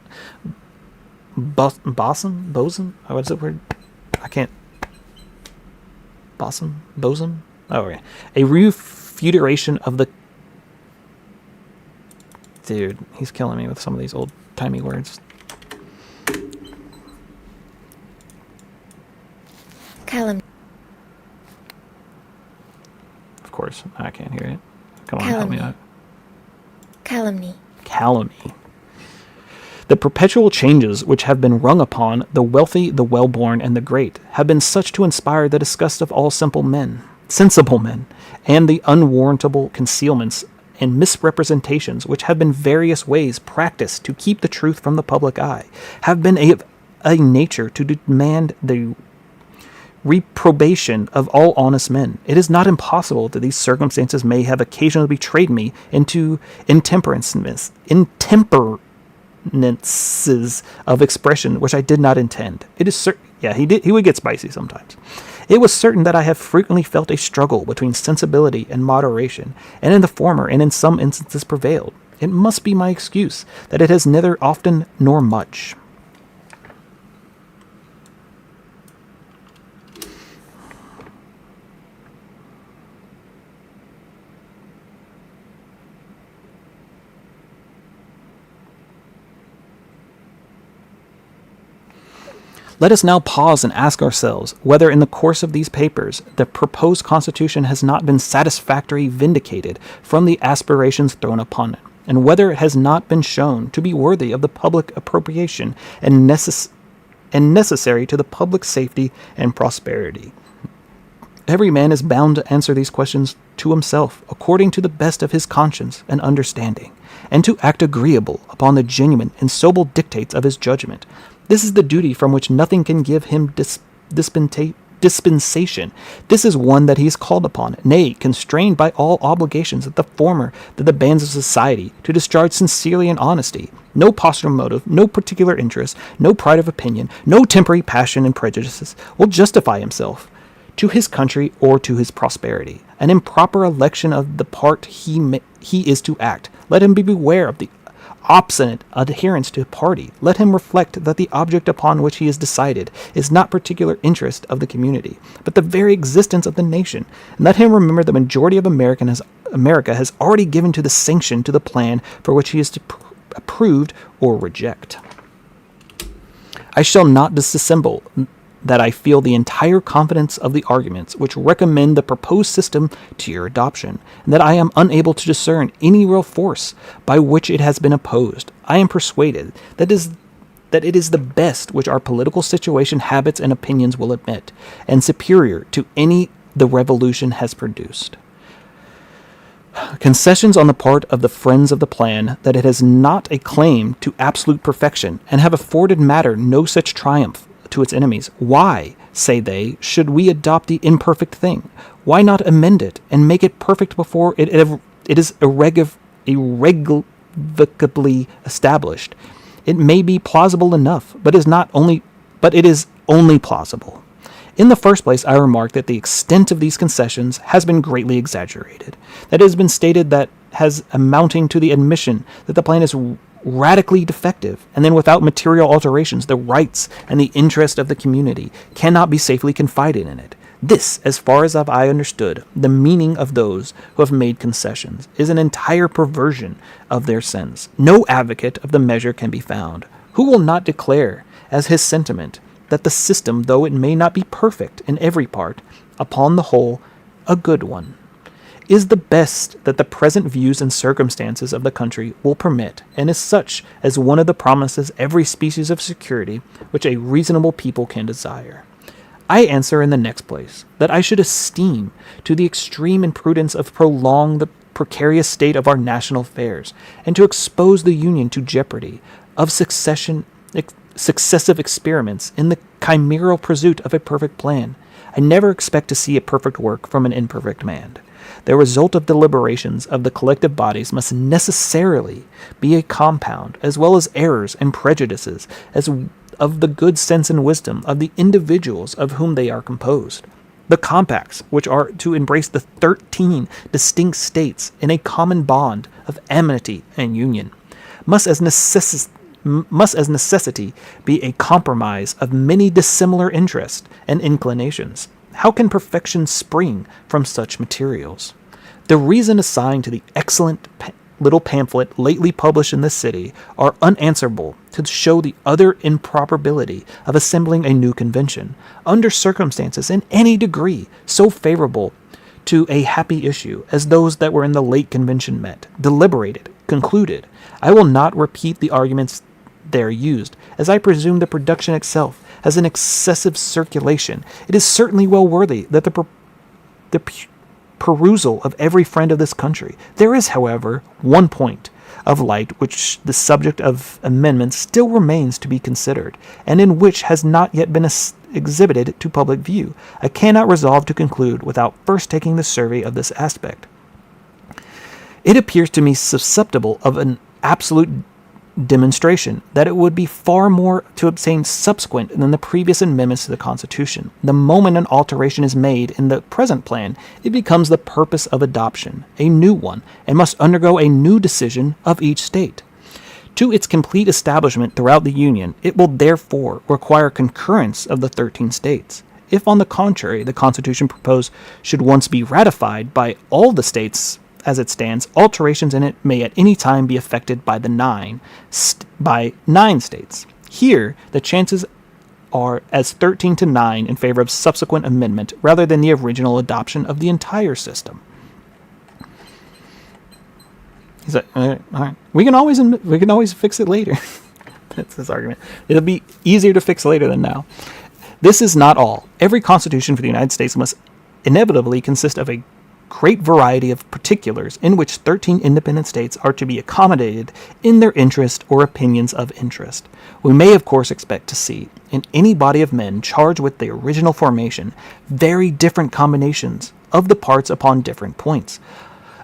What's the word? I can't. Bosom? Oh, okay. A refutation of the... Dude, he's killing me with some of these old-timey words. Calumny. Of course, I can't hear it. Come on, help me out. Calumny. The perpetual changes which have been rung upon the wealthy, the well-born, and the great have been such to inspire the disgust of all sensible men, and the unwarrantable concealments and misrepresentations which have been various ways practiced to keep the truth from the public eye, have been a nature to demand the reprobation of all honest men. It is not impossible that these circumstances may have occasionally betrayed me into intemperances of expression which I did not intend. It is certain, he would get spicy sometimes. It was certain that I have frequently felt a struggle between sensibility and moderation, and in the former and in some instances prevailed. It must be my excuse that it has neither often nor much. Let us now pause and ask ourselves whether in the course of these papers the proposed Constitution has not been satisfactorily vindicated from the aspirations thrown upon it, and whether it has not been shown to be worthy of the public appropriation and necessary to the public safety and prosperity. Every man is bound to answer these questions to himself according to the best of his conscience and understanding, and to act agreeable upon the genuine and sober dictates of his judgment. This is the duty from which nothing can give him dispensation. This is one that he is called upon, nay, constrained by all obligations that the bands of society, to discharge sincerely and honesty. No posture motive, no particular interest, no pride of opinion, no temporary passion and prejudices will justify himself to his country or to his prosperity. An improper election of the part he is to act. Let him be beware of the obstinate adherence to party. Let him reflect that the object upon which he is decided is not particular interest of the community, but the very existence of the nation. And let him remember the majority of America has already given to the sanction to the plan for which he is to approve or reject. I shall not dissemble that I feel the entire confidence of the arguments which recommend the proposed system to your adoption, and that I am unable to discern any real force by which it has been opposed. I am persuaded that it is the best which our political situation, habits, and opinions will admit, and superior to any the revolution has produced. Concessions on the part of the friends of the plan that it has not a claim to absolute perfection, and have afforded matter no such triumph to its enemies. Why, say they, should we adopt the imperfect thing? Why not amend it and make it perfect before it is irrevocably established? It may be plausible enough, but it is only plausible. In the first place, I remark that the extent of these concessions has been greatly exaggerated. That it has been stated that has amounting to the admission that the plan is radically defective, and then without material alterations, the rights and the interest of the community cannot be safely confided in it. This, as far as I understood the meaning of those who have made concessions, is an entire perversion of their sense. No advocate of the measure can be found who will not declare as his sentiment that the system, though it may not be perfect in every part, upon the whole, a good one, is the best that the present views and circumstances of the country will permit, and is such as one of the promises every species of security which a reasonable people can desire. I answer in the next place, that I should esteem to the extreme imprudence of prolong the precarious state of our national affairs, and to expose the Union to jeopardy of successive experiments in the chimeral pursuit of a perfect plan. I never expect to see a perfect work from an imperfect man. The result of deliberations of the collective bodies must necessarily be a compound, as well as errors and prejudices, as of the good sense and wisdom of the individuals of whom they are composed. The compacts, which are to embrace the 13 distinct states in a common bond of amity and union, must as necessity be a compromise of many dissimilar interests and inclinations. How can perfection spring from such materials? The reason assigned to the excellent little pamphlet lately published in this city are unanswerable to show the utter improbability of assembling a new convention, under circumstances in any degree so favorable to a happy issue as those that were in the late convention met, deliberated, concluded. I will not repeat the arguments there used, as I presume the production itself has an excessive circulation. It is certainly well worthy that the perusal of every friend of this country. There is, however, one point of light which the subject of amendments still remains to be considered, and in which has not yet been exhibited to public view. I cannot resolve to conclude without first taking the survey of this aspect. It appears to me susceptible of an absolute demonstration that it would be far more to obtain subsequent than the previous amendments to the Constitution. The moment an alteration is made in the present plan, it becomes the purpose of adoption, a new one, and must undergo a new decision of each state. To its complete establishment throughout the Union, it will therefore require concurrence of the 13 states. If, on the contrary, the Constitution proposed should once be ratified by all the states as it stands, alterations in it may at any time be effected by nine states. Here, the chances are as 13 to 9 in favor of subsequent amendment rather than the original adoption of the entire system. He's like, all right. We can always fix it later. That's his argument. It'll be easier to fix later than now. This is not all. Every constitution for the United States must inevitably consist of a great variety of particulars in which 13 independent states are to be accommodated in their interest or opinions of interest. We may of course expect to see, in any body of men charged with the original formation, very different combinations of the parts upon different points.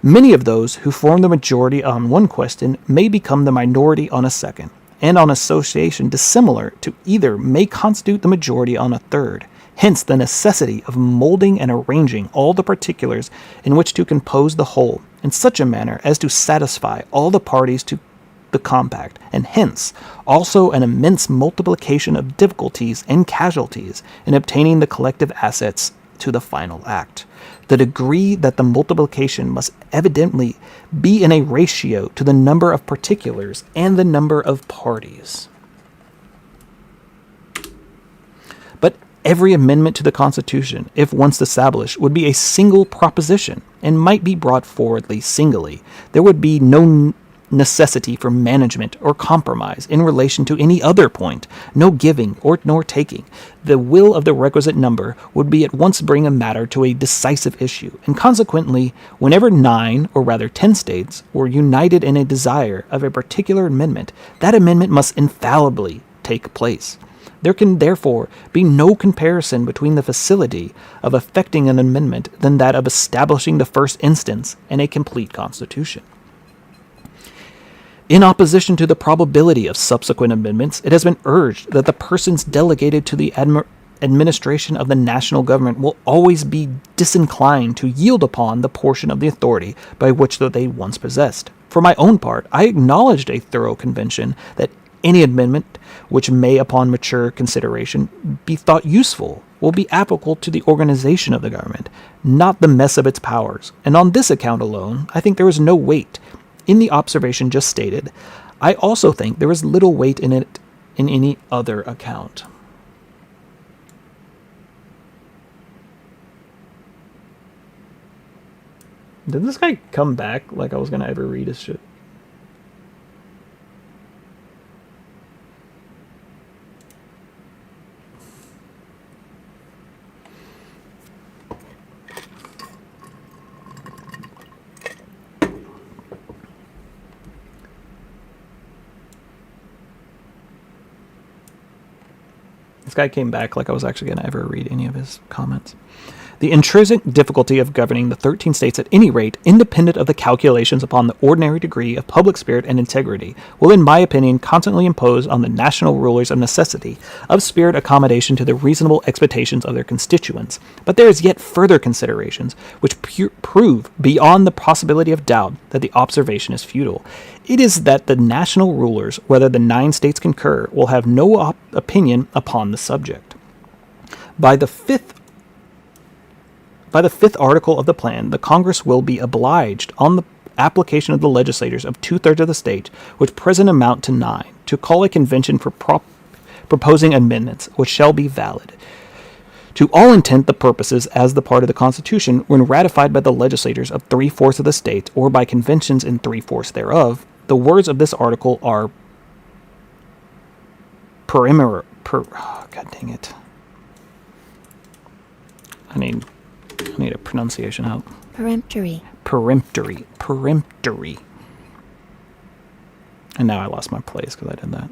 Many of those who form the majority on one question may become the minority on a second, and on association dissimilar to either may constitute the majority on a third. Hence the necessity of molding and arranging all the particulars in which to compose the whole in such a manner as to satisfy all the parties to the compact, and hence also an immense multiplication of difficulties and casualties in obtaining the collective assets to the final act. The degree that the multiplication must evidently be in a ratio to the number of particulars and the number of parties. But every amendment to the Constitution, if once established, would be a single proposition, and might be brought forwardly singly. There would be no necessity for management or compromise in relation to any other point, no giving nor taking. The will of the requisite number would be at once bring a matter to a decisive issue, and consequently, whenever 9, or rather 10 states, were united in a desire of a particular amendment, that amendment must infallibly take place. There can therefore be no comparison between the facility of effecting an amendment than that of establishing the first instance in a complete constitution. In opposition to the probability of subsequent amendments, it has been urged that the persons delegated to the administration of the national government will always be disinclined to yield upon the portion of the authority by which they once possessed. For my own part, I acknowledged a thorough conviction that any amendment which may, upon mature consideration, be thought useful will be applicable to the organization of the government, not the mess of its powers. And on this account alone, I think there is no weight in the observation just stated. I also think there is little weight in it in any other account. Did this guy come back like I was going to ever read his shit? This guy came back like I was actually going to ever read any of his comments. The intrinsic difficulty of governing the 13 states at any rate, independent of the calculations upon the ordinary degree of public spirit and integrity, will in my opinion constantly impose on the national rulers a necessity of spirit accommodation to the reasonable expectations of their constituents. But there is yet further considerations which prove beyond the possibility of doubt that the observation is futile. It is that the national rulers, whether the 9 states concur, will have no opinion upon the subject. By the fifth article of the plan, the Congress will be obliged, on the application of the legislators of 2/3 of the state, which present amount to 9, to call a convention for proposing amendments, which shall be valid, to all intent the purposes as the part of the Constitution, when ratified by the legislators of 3/4 of the state, or by conventions in 3/4 thereof. The words of this article are God dang it. I need a pronunciation help. Peremptory. And now I lost my place because I did that.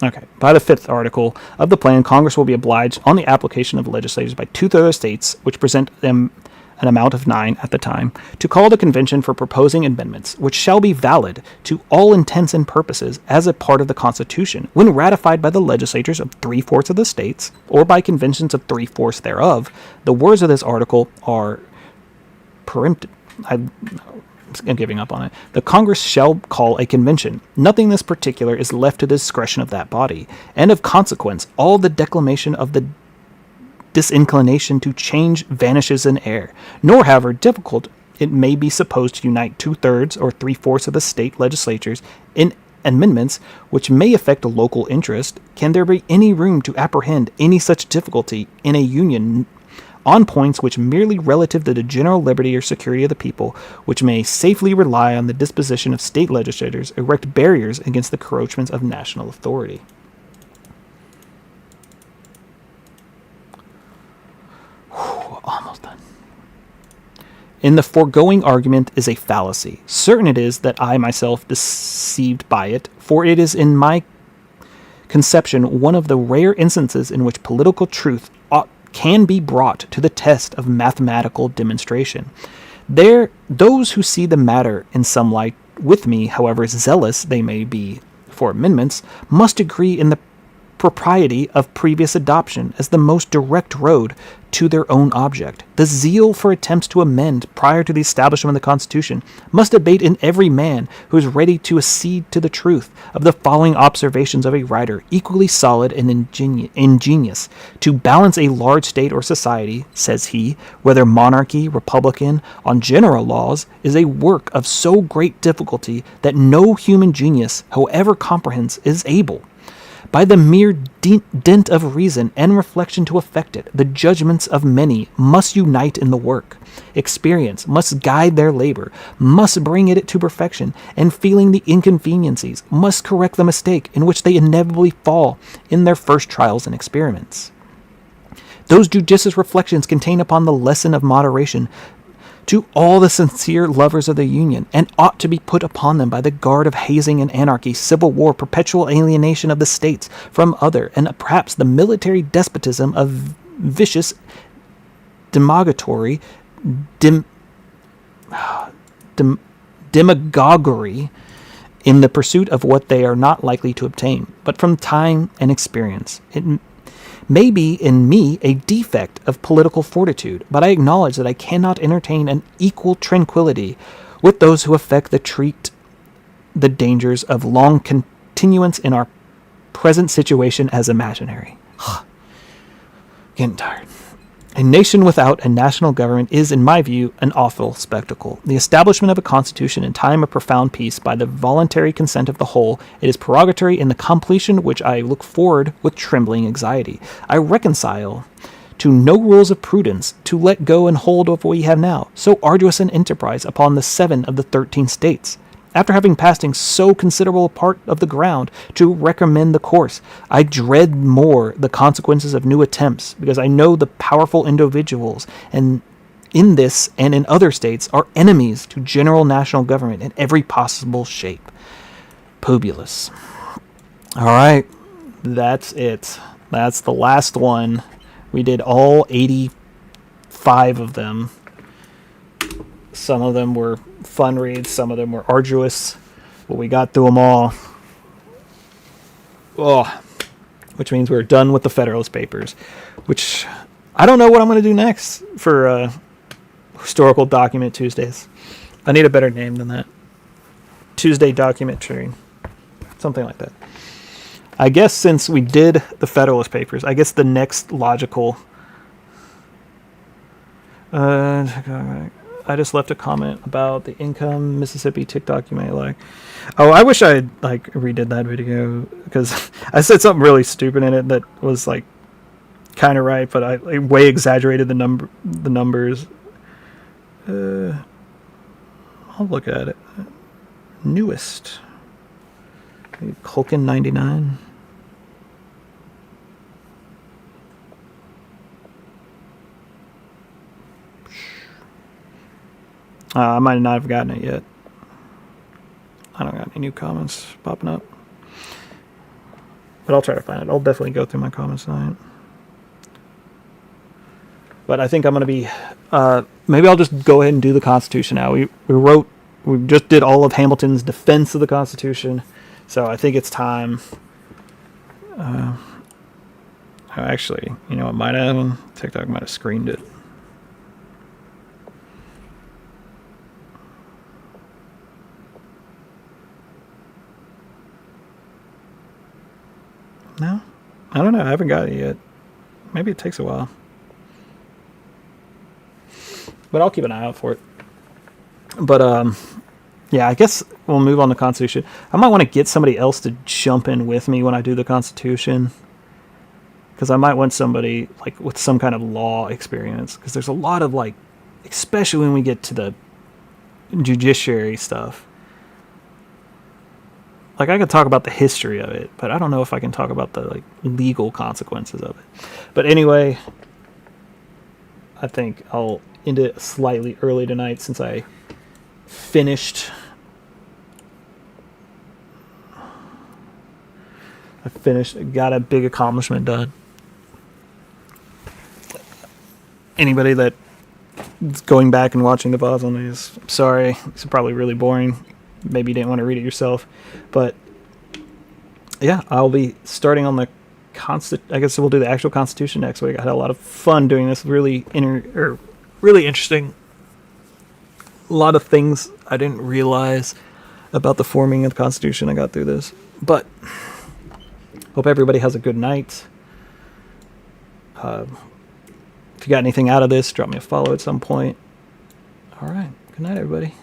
Okay. By the 5th article of the plan, Congress will be obliged, on the application of legislators by 2/3 of the states, which present them an amount of 9 at the time, to call the convention for proposing amendments, which shall be valid to all intents and purposes as a part of the Constitution, when ratified by the legislatures of 3/4 of the states, or by conventions of 3/4 thereof. The words of this article are I'm giving up on it. The Congress shall call a convention. Nothing in this particular is left to the discretion of that body, and of consequence, all the declamation of the disinclination to change vanishes in air. Nor, however difficult it may be supposed to unite 2/3 or 3/4 of the state legislatures in amendments which may affect a local interest, can there be any room to apprehend any such difficulty in a union on points which merely relative to the general liberty or security of the people, which may safely rely on the disposition of state legislators, erect barriers against the encroachments of national authority? Almost done. In the foregoing argument is a fallacy. Certain it is that I myself deceived by it, for it is in my conception one of the rare instances in which political truth can be brought to the test of mathematical demonstration. Those who see the matter in some light with me, however zealous they may be for amendments, must agree in the propriety of previous adoption as the most direct road to their own object. The zeal for attempts to amend prior to the establishment of the Constitution must abate in every man who is ready to accede to the truth of the following observations of a writer equally solid and ingenious. To balance a large state or society, says he, whether monarchy, republican, on general laws, is a work of so great difficulty that no human genius, however comprehends, is able, by the mere dint of reason and reflection to effect it. The judgments of many must unite in the work. Experience must guide their labor, must bring it to perfection, and feeling the inconveniencies, must correct the mistake in which they inevitably fall in their first trials and experiments. Those judicious reflections contain upon the lesson of moderation to all the sincere lovers of the Union, and ought to be put upon them by the guard of hazing and anarchy, civil war, perpetual alienation of the states from other, and perhaps the military despotism of vicious demagoguery, demagoguery in the pursuit of what they are not likely to obtain, but from time and experience. It may be in me a defect of political fortitude, but I acknowledge that I cannot entertain an equal tranquillity with those who affect to treat the dangers of long continuance in our present situation as imaginary. Getting tired. A nation without a national government is, in my view, an awful spectacle. The establishment of a constitution in time of profound peace by the voluntary consent of the whole, it is prerogatory in the completion which I look forward with trembling anxiety. I reconcile to no rules of prudence to let go and hold of what we have now, so arduous an enterprise upon the 7 of the 13 states. After having passing so considerable a part of the ground to recommend the course, I dread more the consequences of new attempts, because I know the powerful individuals and in this and in other states are enemies to general national government in every possible shape. Publius. All right, that's it. That's the last one. We did all 85 of them. Some of them were fun reads, some of them were arduous, but we got through them all. Oh, which means we're done with the Federalist Papers, which I don't know what I'm going to do next for Historical Document Tuesdays. I need a better name than that. Tuesday Documentary. Something like that. I guess since we did the Federalist Papers, I guess the next logical... I just left a comment about the income Mississippi TikTok you may like. Oh, I wish I redid that video, because I said something really stupid in it that was kind of right, but I way exaggerated the numbers. I'll look at it. Newest. Culkin 99. I might not have gotten it yet. I don't got any new comments popping up. But I'll try to find it. I'll definitely go through my comments tonight. But I think I'm going to be... maybe I'll just go ahead and do the Constitution now. We just did all of Hamilton's defense of the Constitution. So I think it's time... actually, you know what might have... TikTok might have screened it. No? I don't know. I haven't got it yet. Maybe it takes a while. But I'll keep an eye out for it. But Yeah, I guess we'll move on to Constitution. I might want to get somebody else to jump in with me when I do the Constitution, because I might want somebody like with some kind of law experience. Because there's a lot of like, especially when we get to the judiciary stuff. Like I could talk about the history of it, but I don't know if I can talk about the like legal consequences of it. But anyway, I think I'll end it slightly early tonight since I finished. Got a big accomplishment done. Anybody that's going back and watching the VODs on these, I'm sorry, it's probably really boring. Maybe you didn't want to read it yourself, but yeah, I'll be starting on the I guess we'll do the actual Constitution next week. I had a lot of fun doing this. Really interesting. A lot of things I didn't realize about the forming of the Constitution. I got through this, but hope everybody has a good night. If you got anything out of this, drop me a follow at some point. All right. Good night, everybody.